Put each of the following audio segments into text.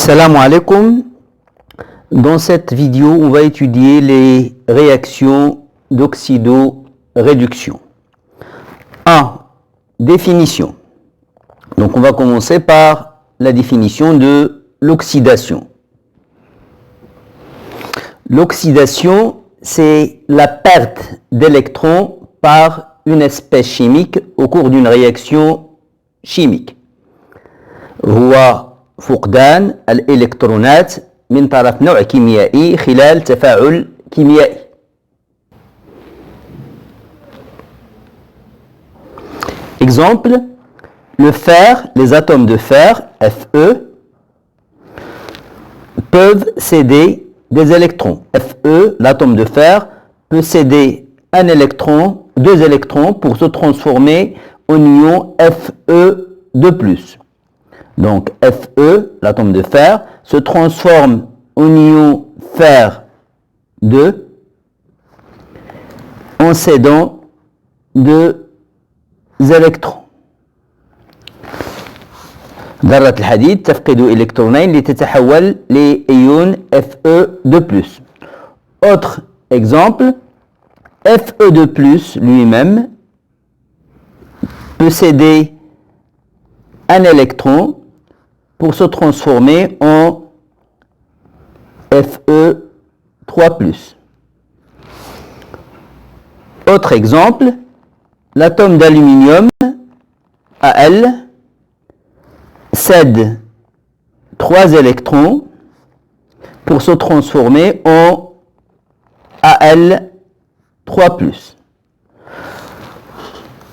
Salam alaikum. Dans cette vidéo, on va étudier les réactions d'oxydoréduction. 1. Définition. Donc on va commencer par la définition de l'oxydation. L'oxydation, c'est la perte d'électrons par une espèce chimique au cours d'une réaction chimique. هو فقدان الإلكترونات من طرف نوع كيميائي خلال تفاعل كيميائي. Exemple, le fer, les atomes de fer, Fe, peuvent céder des électrons. Fe, l'atome de fer, peut céder un électron, deux électrons pour se transformer en ion Fe2+. Donc Fe, l'atome de fer, se transforme en ion fer 2 en cédant deux électrons. ذرة الحديد تفقد إلكترونين لتتحول لإيون Fe2+. Autre exemple, Fe2+ lui-même peut céder un électron pour se transformer en Fe3+. Autre exemple, l'atome d'aluminium, Al, cède 3 électrons pour se transformer en Al3+.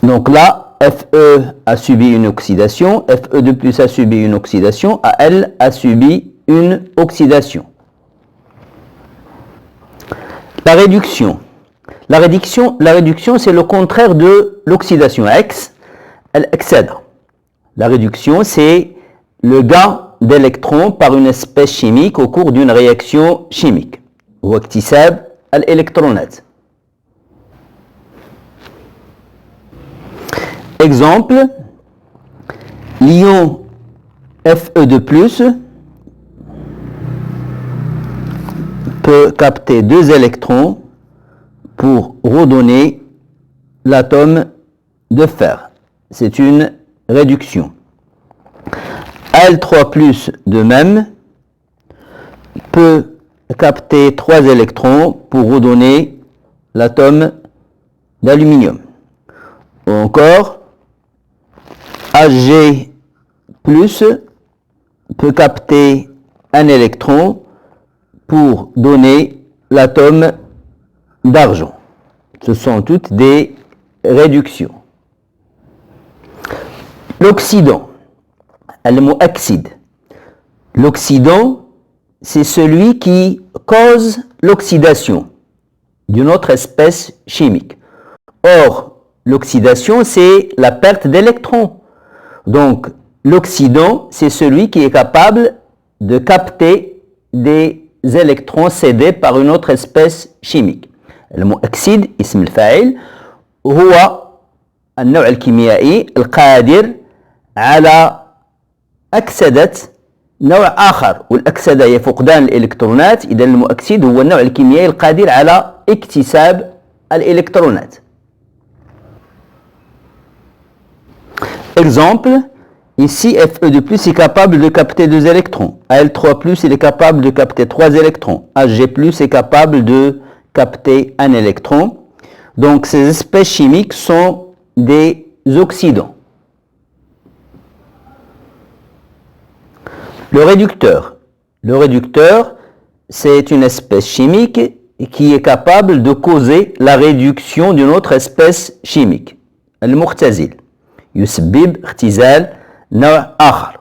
Donc là, Fe a subi une oxydation, Fe2+ a subi une oxydation, Al a subi une oxydation. La réduction. La réduction, c'est le contraire de l'oxydation. Al-Aksada. La réduction, c'est le gain d'électrons par une espèce chimique au cours d'une réaction chimique. Ou اكتساب الإلكترونات. Exemple, l'ion Fe2+ peut capter deux électrons pour redonner l'atome de fer. C'est une réduction. Al3+ de même peut capter 3 électrons pour redonner l'atome d'aluminium. Ou encore, Ag+ peut capter un électron pour donner l'atome d'argent. Ce sont toutes des réductions. L'oxydant, al-mu'axid. L'oxydant, c'est celui qui cause l'oxydation d'une autre espèce chimique. Or, l'oxydation, c'est la perte d'électrons. Donc, l'oxydant, c'est celui qui est capable de capter des électrons cédés par une autre espèce chimique. المؤكسد اسم الفاعل هو النوع الكيميائي القادر على أكسدة نوع آخر، والأكسدة هي فقدان الإلكترونات. إذا المؤكسد هو النوع الكيميائي القادر على اكتساب الإلكترونات. Exemple, ici Fe2+ est capable de capter 2 électrons. Al3+, il est capable de capter 3 électrons. Ag+ est capable de capter un électron. Donc ces espèces chimiques sont des oxydants. Le réducteur. Le réducteur, c'est une espèce chimique qui est capable de causer la réduction d'une autre espèce chimique. Al-muqtazil. يسبب اختزال نوع آخر.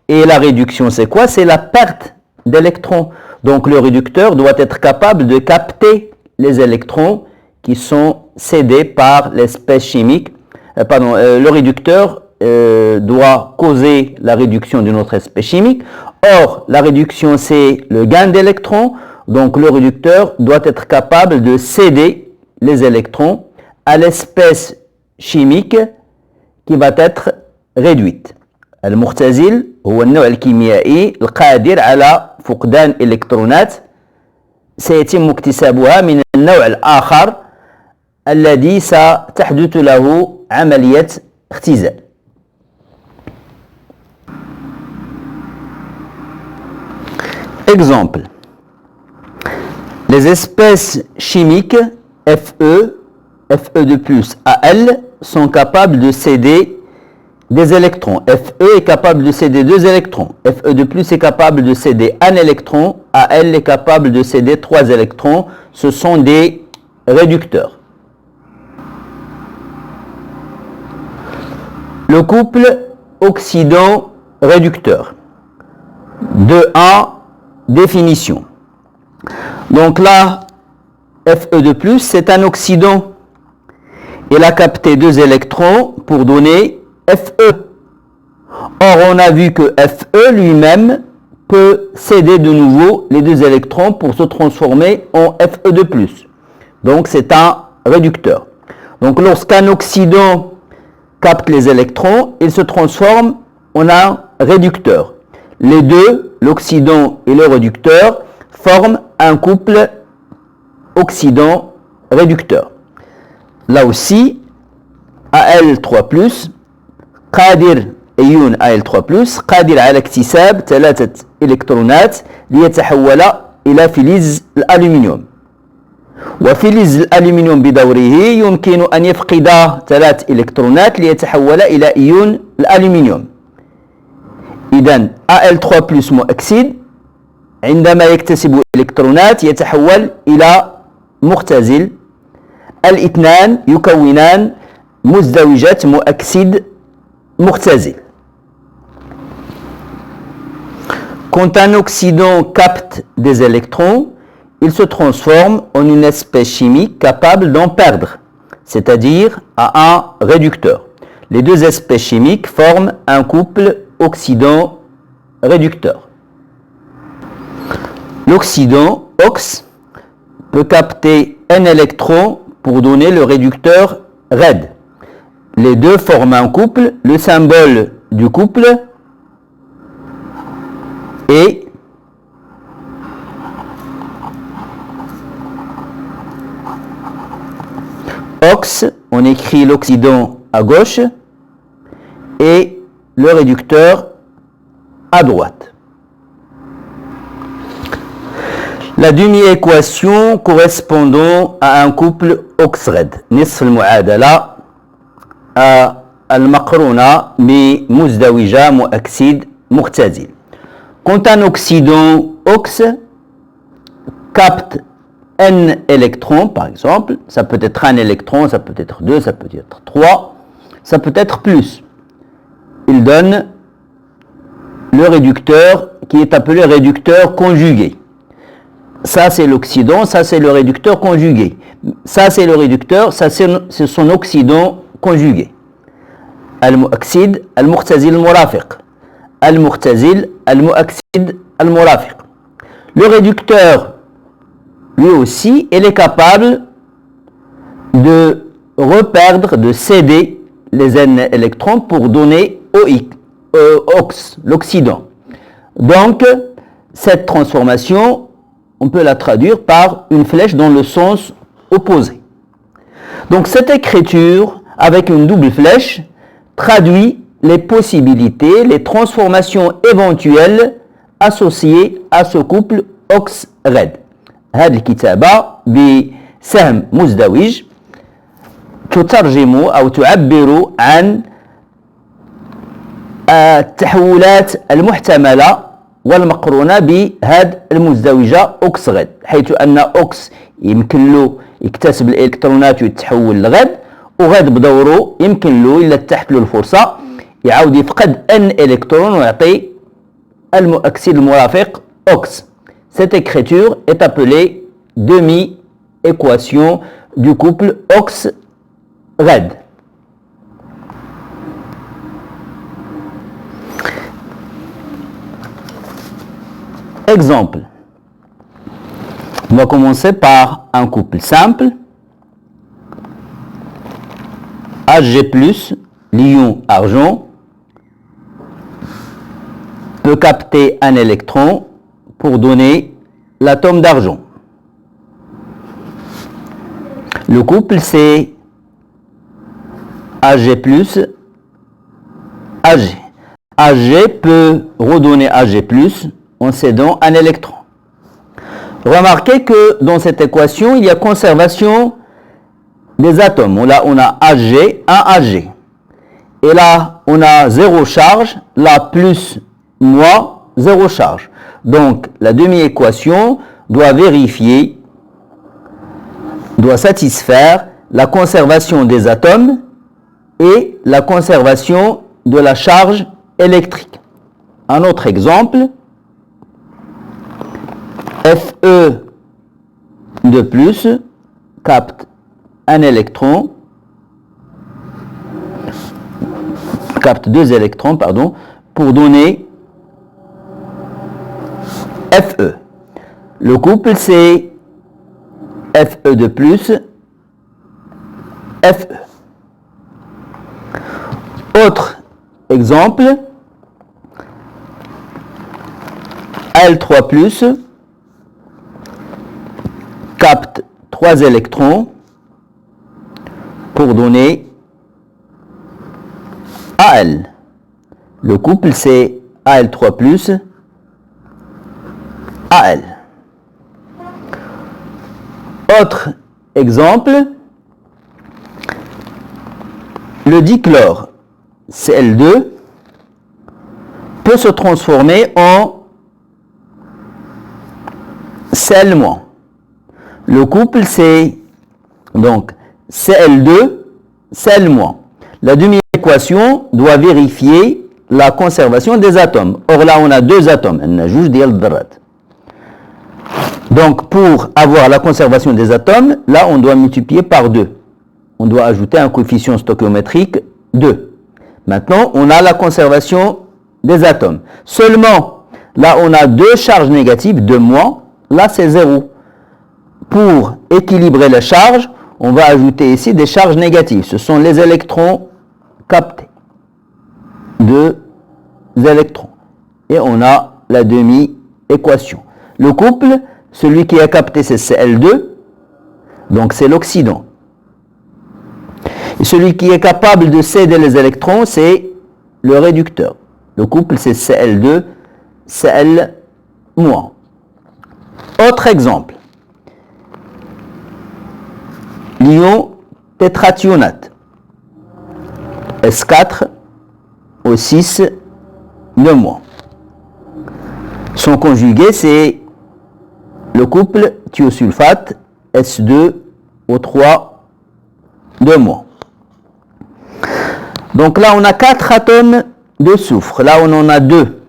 Et la réduction, c'est quoi? C'est la perte d'électrons. Donc le réducteur doit être capable de capter les électrons qui sont cédés par l'espèce chimique. Le réducteur doit causer la réduction d'une autre espèce chimique. Or, la réduction, c'est le gain d'électrons. Donc le réducteur doit être capable de céder les électrons à l'espèce chimique qui va être réduite. المختزل هو النوع الكيميائي القادر على فقدان إلكترونات سيتم اكتسابها من النوع الآخر الذي ستحدث له عملية اختزال. Exemple. Les espèces chimiques Fe, Fe2+, Al sont capables de céder des électrons. Fe est capable de céder 2 électrons. Fe2+ est capable de céder 1 électron. Al est capable de céder 3 électrons. Ce sont des réducteurs. Le couple oxydant-réducteur. 2A, définition. Donc là, Fe2+, c'est un oxydant. Il a capté 2 électrons pour donner Fe. Or, on a vu que Fe lui-même peut céder de nouveau les 2 électrons pour se transformer en Fe2+. Donc, c'est un réducteur. Donc, lorsqu'un oxydant capte les électrons, il se transforme en un réducteur. Les deux, l'oxydant et le réducteur, forment un couple oxydant-réducteur. Là aussi, Al3+, قادر أيون Al3+, قادر على اكتساب 3 إلكترونات ليتحول إلى فلز الألومنيوم. وفلز الألومنيوم بدوره يمكن أن يفقد 3 إلكترونات ليتحول إلى أيون الألومنيوم. إذن Al3+ مؤكسد عندما يكتسب إلكترونات يتحول إلى مختزل. الاثنان يكونان مزدوجة مؤكسد مختزل. Quand un oxydant capte des électrons, il se transforme en une espèce chimique capable d'en perdre, c'est-à-dire à un réducteur. Les 2 espèces chimiques forment un couple oxydant-réducteur. L'oxydant, OX, peut capter un électron pour donner le réducteur RED. Les deux forment un couple. Le symbole du couple est OX. On écrit l'oxydant à gauche et le réducteur à droite. La demi-équation correspondant à un couple OX-RED. نصف المعادلة المقرونة بمزدوجة مؤكسد مختزل. Quand un oxydant OX capte un électron, par exemple, ça peut être un électron, ça peut être 2, ça peut être 3, ça peut être plus. Il donne le réducteur qui est appelé réducteur conjugué. Ça c'est l'oxydant, ça c'est le réducteur conjugué. Ça c'est le réducteur, ça c'est son oxydant conjugué. Al-mu'axid, al-mu'tazil, al-murafiq. Al-mu'tazil, al-mu'axid, al-murafiq. Le réducteur, lui aussi, il est capable de reperdre, de céder les N électrons pour donner OX, l'oxydant. Donc, cette transformation, on peut la traduire par une flèche dans le sens opposé. Donc cette écriture avec une double flèche traduit les possibilités, les transformations éventuelles associées à ce couple OX-RED. هذه الكتابة بسهم مزدوج تترجم أو تعبر عن التحولات المحتملة والمقرونة بهذه المزدوجة OX-RED، حيث أن OX يمكن له يكتسب الإلكترونات ويتحول لغد، وغد بدوره يمكن له إلا تحت له الفرصة يعاود يفقد N électron ويعطي المؤكسد المرافق OX. Cette écriture est appelée demi-équation du couple OX-RED. Exemple. On va commencer par un couple simple. Hg+, l'ion argent, peut capter un électron pour donner l'atome d'argent. Le couple, c'est Ag plus Ag. Ag peut redonner Ag plus en cédant un électron. Remarquez que dans cette équation, il y a conservation des atomes. Là, on a Ag, un Ag. Et là, on a 0 charge, là, plus, moins, 0 charge. Donc, la demi-équation doit vérifier, doit satisfaire la conservation des atomes et la conservation de la charge électrique. Un autre exemple, Fe de plus capte un électron, capte 2 électrons, pardon, pour donner Fe. Le couple, c'est Fe de plus, Fe. Autre exemple, Al3 plus capte 3 électrons pour donner Al. Le couple, c'est Al3 plus Al. Autre exemple, le dichlore Cl2 peut se transformer en Cl-. Le couple, c'est donc Cl2, Cl-. La demi-équation doit vérifier la conservation des atomes. Or là, on a 2 atomes. Donc, pour avoir la conservation des atomes, là, on doit multiplier par 2. On doit ajouter un coefficient stoichiométrique 2. Maintenant, on a la conservation des atomes. Seulement, là, on a 2 charges négatives, 2 moins. Là, c'est 0. Pour équilibrer les charges, on va ajouter ici des charges négatives. Ce sont les électrons captés. 2 électrons. Et on a la demi-équation. Le couple, celui qui a capté, c'est Cl2. Donc, c'est l'oxydant. Et celui qui est capable de céder les électrons, c'est le réducteur. Le couple, c'est Cl2, Cl-. Autre exemple. L'ion tétrathionate. S4, O6, 2-. Son conjugué, c'est le couple thiosulfate, S2, O3, 2-. Donc là, on a 4 atomes de soufre. Là, on en a 2.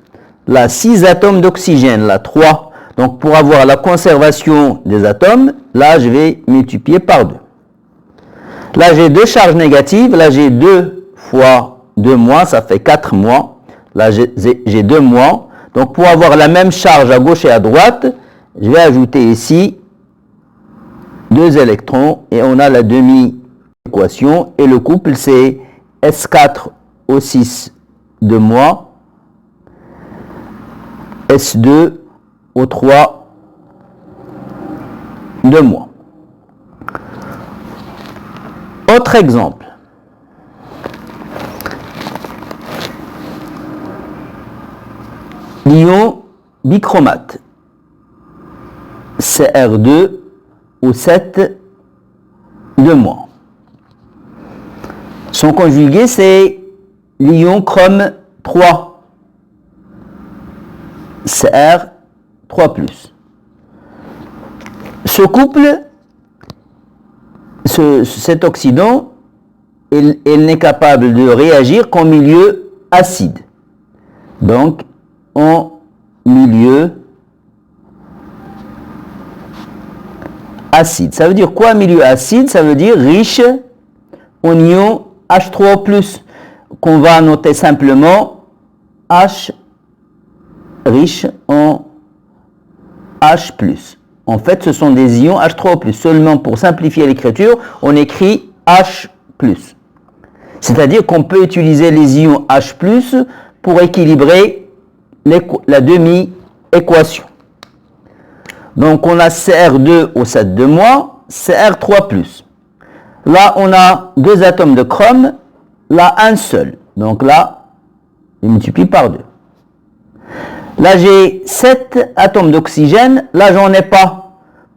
Là, 6 atomes d'oxygène. Là, 3. Donc, pour avoir la conservation des atomes, là, je vais multiplier par 2. Là, j'ai 2 charges négatives. Là, j'ai 2 fois 2 moins, ça fait 4 moins. Là, j'ai 2 moins. Donc, pour avoir la même charge à gauche et à droite, je vais ajouter ici 2 électrons et on a la demi-équation. Et le couple, c'est S4, O6, 2-, S2, O3, 2-. Autre exemple. L'ion bichromate. Cr2, O7, 2-. Son conjugué, c'est l'ion chrome 3. Cr 3+. Ce couple, cet oxydant, il n'est capable de réagir qu'en milieu acide. Donc, en milieu acide. Ça veut dire quoi, milieu acide? Ça veut dire riche en ion H3+, qu'on va noter simplement H riche en H+. En fait, ce sont des ions H3+. Seulement pour simplifier l'écriture, on écrit H+. C'est-à-dire qu'on peut utiliser les ions H+, pour équilibrer la demi-équation. Donc on a CR2 au 7 de moins, CR3+. Là on a deux atomes de chrome, là un seul. Donc là, je multiplie par 2. Là j'ai 7 atomes d'oxygène, là j'en ai pas.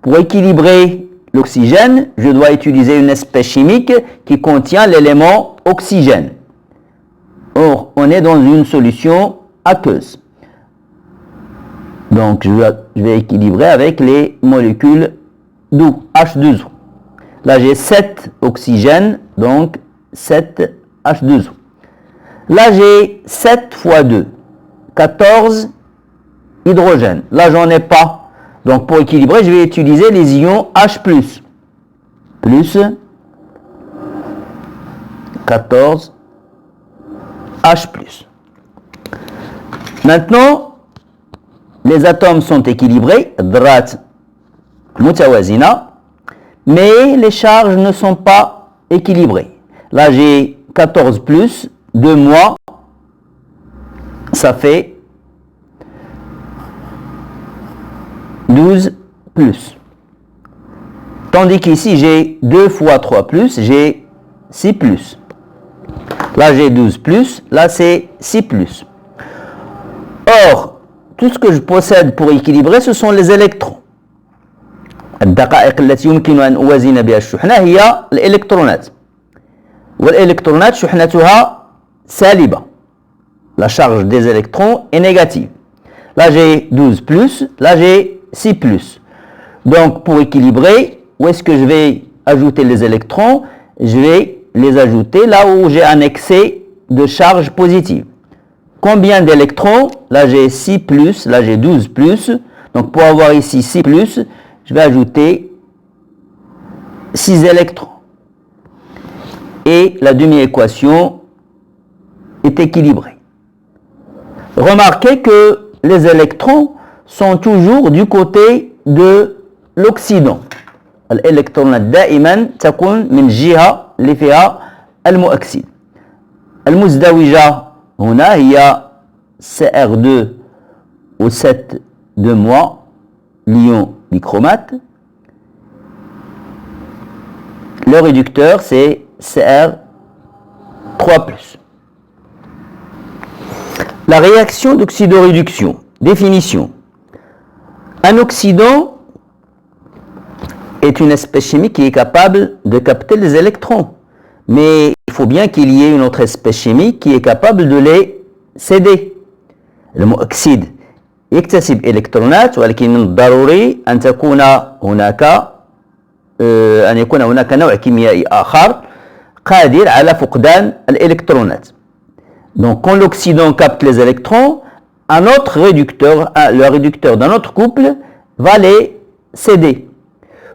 Pour équilibrer l'oxygène, je dois utiliser une espèce chimique qui contient l'élément oxygène. Or, on est dans une solution aqueuse. Donc, je vais équilibrer avec les molécules d'eau, H2O. Là, j'ai 7 oxygène, donc 7 H2O. Là, j'ai 7 fois 2, 14 hydrogène. Là, j'en ai pas. Donc, pour équilibrer, je vais utiliser les ions H+, plus 14 H+. Maintenant, les atomes sont équilibrés, drat mutawazina, mais les charges ne sont pas équilibrées. Là, j'ai 14 plus, 2 moins, ça fait 12 plus. Tandis qu'ici, j'ai 2 fois 3 plus, j'ai 6 plus. Là, j'ai 12 plus, là, c'est 6 plus. Or, tout ce que je possède pour équilibrer, ce sont les électrons. الدقائق التي يمكن أن أوازن بها الشحنة هي الإلكترونات. والإلكترونات شحنتها سالبة. La charge des électrons est négative. Là, j'ai 12 plus, là, j'ai 6 plus. Donc, pour équilibrer, où est-ce que je vais ajouter les électrons? Je vais les ajouter là où j'ai un excès de charge positive. Combien d'électrons? Là, j'ai 6 plus, là, j'ai 12 plus. Donc, pour avoir ici 6 plus, je vais ajouter 6 électrons. Et la demi-équation est équilibrée. Remarquez que les électrons sont toujours du côté de l'Occident. الإلكترونات دائما تكون من الجهة اللي فيها المؤكسد. المزدوجة هنا هي CR2 au 7 de moins, l'ion bichromate. Le réducteur, c'est CR3+. La réaction d'oxydoréduction. Définition. Un oxydant est une espèce chimique qui est capable de capter les électrons. Mais il faut bien qu'il y ait une autre espèce chimique qui est capable de les céder. المؤكسد يكتسب إلكترونات ولكن من الضروري أن يكون هناك نوع كيميائي آخر قادر على فقدان الإلكترونات. Donc quand l'oxydant capte les électrons, un autre réducteur, le réducteur d'un autre couple va les céder.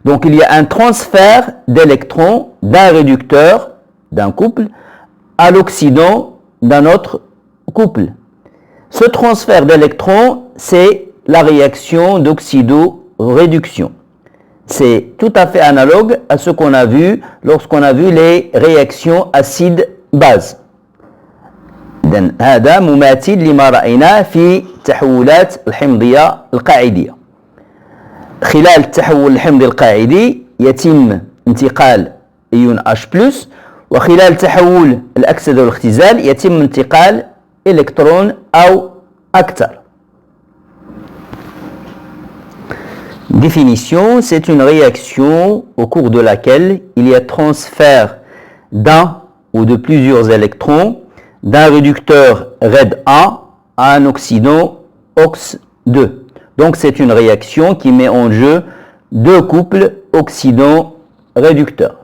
Donc il y a un transfert d'électrons d'un réducteur d'un couple à l'oxydant d'un autre couple. Ce transfert d'électrons, c'est la réaction d'oxydoréduction. C'est tout à fait analogue à ce qu'on a vu lorsqu'on a vu les réactions acide-base. هذا مماثل لما رأيناه في التحولات الحمضية القاعدية. خلال التحول الحمضي القاعدي يتم انتقال إيون H+, وخلال تحول الأكسدة والاختزال يتم انتقال إلكترون أو أكثر. Définition, c'est une réaction au cours de laquelle il y a transfert d'un ou de plusieurs électrons d'un réducteur RED1 à un oxydant OX2. Donc c'est une réaction qui met en jeu deux couples oxydant-réducteur.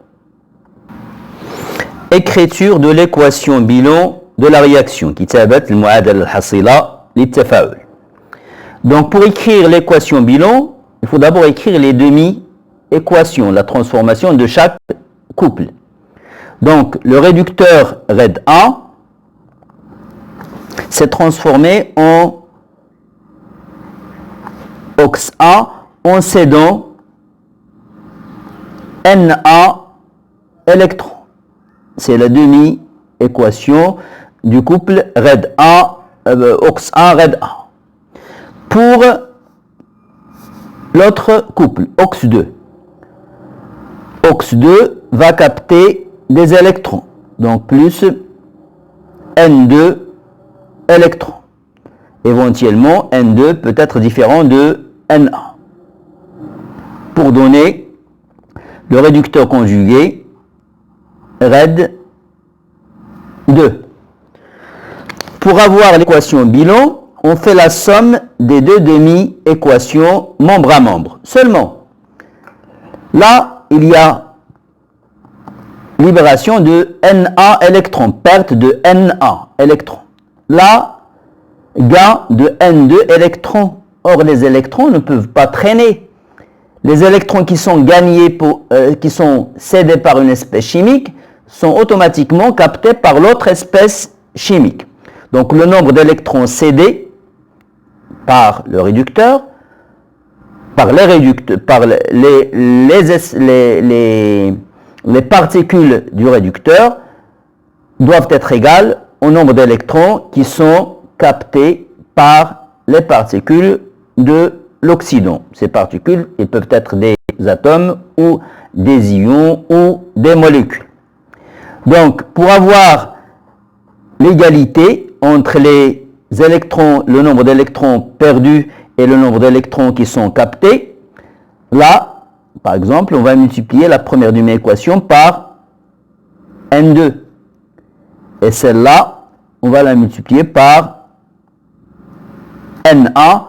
Écriture de l'équation bilan de la réaction qui كتابة المعادلة الحاصلة للتفاعل. Donc pour écrire l'équation bilan, il faut d'abord écrire les demi-équations, la transformation de chaque couple. Donc le réducteur RED1 s'est transformé en OX1 en cédant Na électrons. C'est la demi-équation du couple RED1, OX1 RED1. Pour l'autre couple, OX2. OX2 va capter des électrons, donc plus N2 électrons. Éventuellement, N2 peut être différent de Na. Pour donner le réducteur conjugué RED 2. Pour avoir l'équation bilan, on fait la somme des deux demi-équations membre à membre. Seulement, là, il y a libération de Na électrons, perte de Na électrons. Là, gain de N2 électrons. Or, les électrons ne peuvent pas traîner. Les électrons qui sont gagnés, qui sont cédés par une espèce chimique, sont automatiquement captés par l'autre espèce chimique. Donc, le nombre d'électrons cédés par le réducteur, par les particules du réducteur, doivent être égales au nombre d'électrons qui sont captés par les particules de l'oxydant. Ces particules, ils peuvent être des atomes ou des ions ou des molécules. Donc, pour avoir l'égalité entre les électrons, le nombre d'électrons perdus et le nombre d'électrons qui sont captés, là, par exemple, on va multiplier la première demi-équation par N2. Et celle-là, on va la multiplier par Na.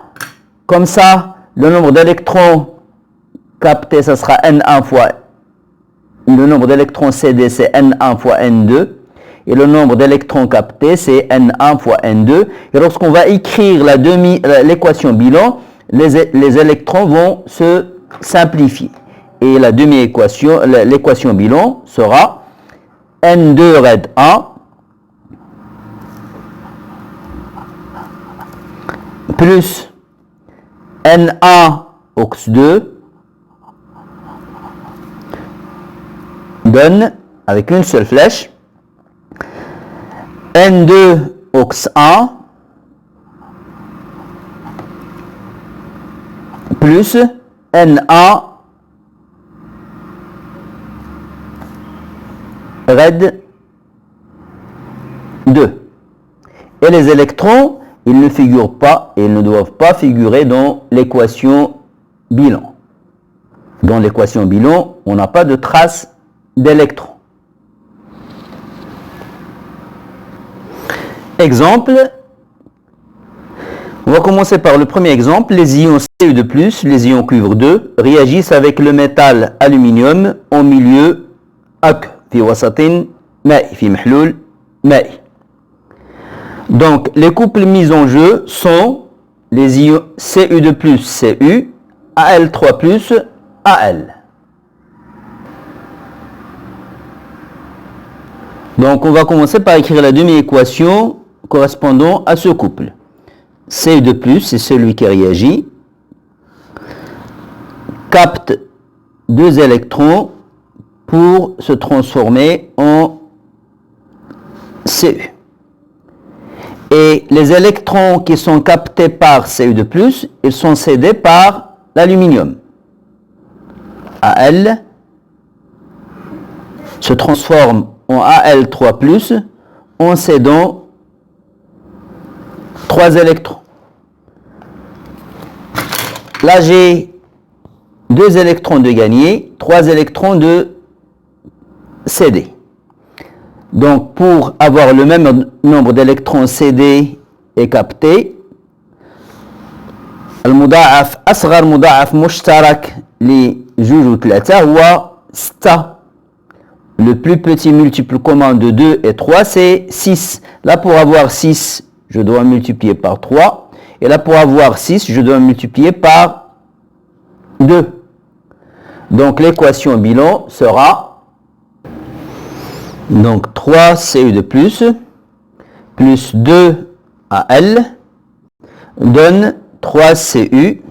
Comme ça, le nombre d'électrons captés, ça sera N1 fois le nombre d'électrons cédés, c'est N1 fois N2. Et le nombre d'électrons captés, c'est N1 fois N2. Et lorsqu'on va écrire l'équation bilan, les électrons vont se simplifier. Et la demi-équation, l'équation bilan sera N2 RED 1 plus Na OX2 donne, avec une seule flèche, N2 OX1 plus Na RED 2. Et les électrons, ils ne figurent pas et ils ne doivent pas figurer dans l'équation bilan. Dans l'équation bilan, on n'a pas de trace d'électrons. Exemple, on va commencer par le premier exemple. Les ions Cu2+, les ions cuivre 2, réagissent avec le métal aluminium en milieu aqueux, في وسط مائي, في محلول مائي. Donc, les couples mis en jeu sont les ions Cu2+, Cu, Al3+, Al. Donc, on va commencer par écrire la demi-équation correspondant à ce couple. Cu2+, c'est celui qui réagit, capte 2 électrons pour se transformer en Cu. Et les électrons qui sont captés par Cu2+, ils sont cédés par l'aluminium. Al se transforme en Al3+, en cédant 3 électrons. Là, j'ai 2 électrons de gagné, 3 électrons de cédés. Donc, pour avoir le même nombre d'électrons cédés et captés, المضاعف أصغر مضاعف مشترك لجوج وثلاثة هو 6. Le plus petit multiple commun de 2 et 3, c'est 6. Là, pour avoir 6, je dois multiplier par 3. Et là, pour avoir 6, je dois multiplier par 2. Donc, l'équation bilan sera donc 3 Cu2+, plus 2 Al donne 3 Cu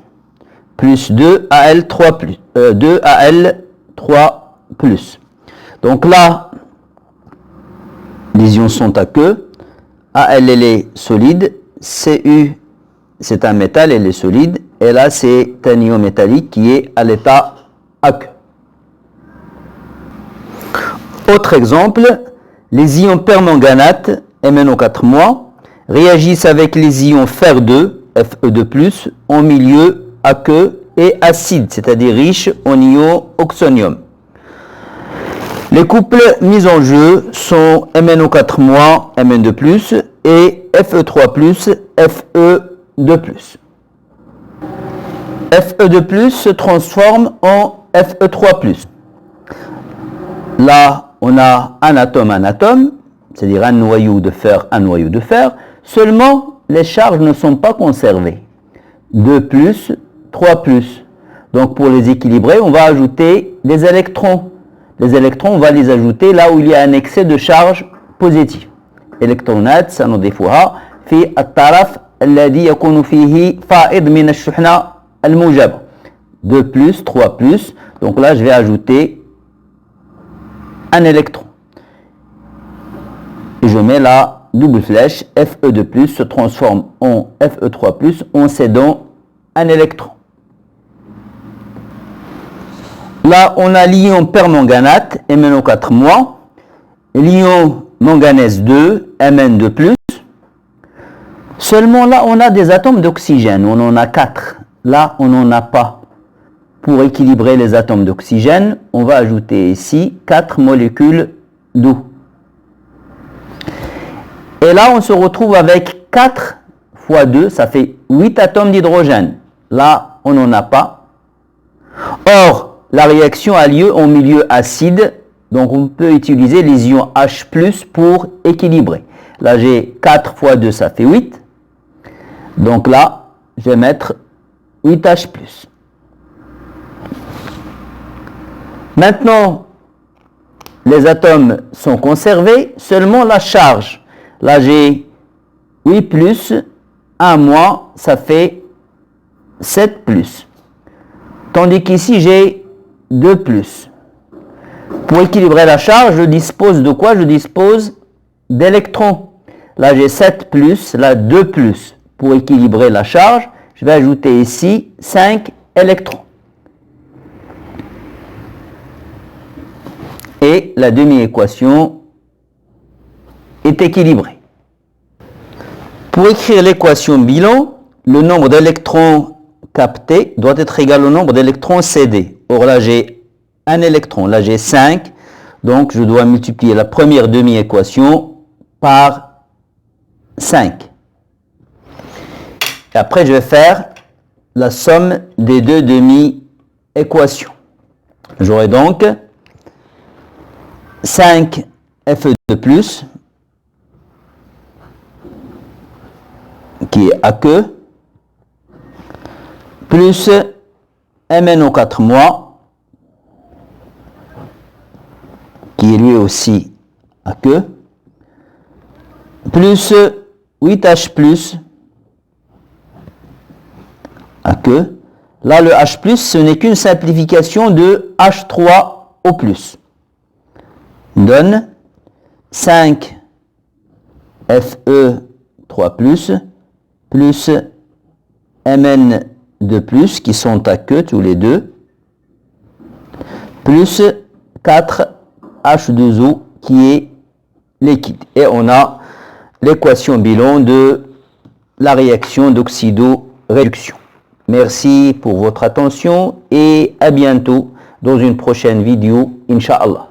plus 2 Al3+. 2 Al3+. Donc là, les ions sont aqueux. Al elle est solide. Cu c'est un métal, elle est solide. Et là, c'est un ion métallique qui est à l'état aqueux. Autre exemple, les ions permanganate, MnO4-, réagissent avec les ions fer2, Fe2+, en milieu aqueux et acide, c'est-à-dire riche en ion oxonium. Les couples mis en jeu sont MnO4-, Mn2+, et Fe3+, Fe2+. Fe2+, se transforme en Fe3+. Là, on a un atome, c'est-à-dire un noyau de fer, seulement les charges ne sont pas conservées. 2+, 3+. Donc pour les équilibrer, on va ajouter des électrons. Les électrons, on va les ajouter là où il y a un excès de charge positive. إلكترونات سنضيفها في الطرف الذي يكون فيه فائض من الشحنة الموجبة. 2+, 3+. Donc là, je vais ajouter un électron. Et je mets la double flèche. Fe2+, se transforme en Fe3+, en cédant un électron. Là, on a l'ion permanganate, MnO4-, l'ion manganèse 2, Mn2+. Seulement là, on a des atomes d'oxygène, on en a 4. Là, on n'en a pas. Pour équilibrer les atomes d'oxygène, on va ajouter ici 4 molécules d'eau. Et là, on se retrouve avec 4 fois 2, ça fait 8 atomes d'hydrogène. Là, on n'en a pas. Or, la réaction a lieu en milieu acide, donc on peut utiliser les ions H+, pour équilibrer. Là, j'ai 4 fois 2, ça fait 8. Donc là, je vais mettre 8H+. Maintenant, les atomes sont conservés, seulement la charge. Là, j'ai 8+, 1-, ça fait 7+. Tandis qu'ici, j'ai 2+. Pour équilibrer la charge, je dispose de quoi? Je dispose d'électrons. Là, j'ai 7+, là, 2+. Pour équilibrer la charge, je vais ajouter ici 5 électrons. Et la demi-équation est équilibrée. Pour écrire l'équation bilan, le nombre d'électrons captés doit être égal au nombre d'électrons cédés. Or là, j'ai un électron, là j'ai 5, donc je dois multiplier la première demi-équation par 5. Et après, je vais faire la somme des deux demi-équations. J'aurai donc 5 Fe2+, qui est aqueux, plus MnO4-, qui est lui aussi aqueux, plus 8H+, aqueux. Là, le H+, ce n'est qu'une simplification de H3 au plus. Donne 5 Fe3+, plus Mn2+, qui sont aqueux tous les deux, plus 4 H2O qui est liquide. Et on a l'équation bilan de la réaction d'oxydo-réduction. Merci pour votre attention et à bientôt dans une prochaine vidéo, Inch'Allah.